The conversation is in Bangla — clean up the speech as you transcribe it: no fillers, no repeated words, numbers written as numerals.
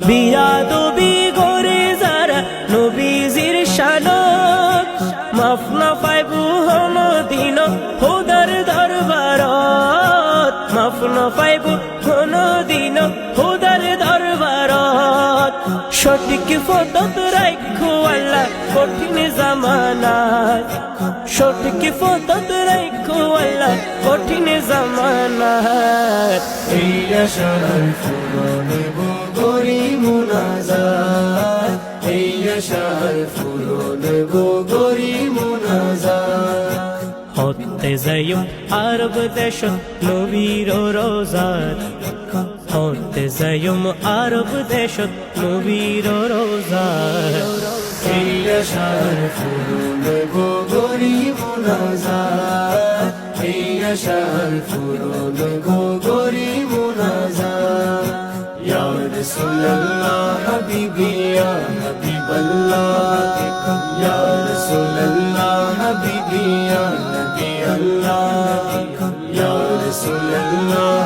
বিয়াদবি করে যারা নবীজির শানত মাফ না পাইবু কোনদিন খোদার দরবারত মাফ না পাইবু কোনদিন খোদার দরবারত সঠিক পথত রাখো আল্লাহ কঠিন জামানাত সঠিক পথত রাখো আল্লাহ কঠিন জামানাত এই আশার ফুরনে গরি মুনাজাত এই আশার ফুরনে গরি মুনাজাত হতে যাইম আরব দেশ নবীর রোজাত হতে যাইম আরব দেশ নবীর রোজাত এই আশার ফুরনে গরি মুনাজাত এই আশার ফুরনে গরি মুনাজাত ইয়া রাসূলুল্লাহ হাবিবি ইয়া হাবিবাল্লাহ ইয়া রাসূলুল্লাহ হাবিবি ইয়া নবী আল্লাহ ইয়া রাসূলুল্লাহ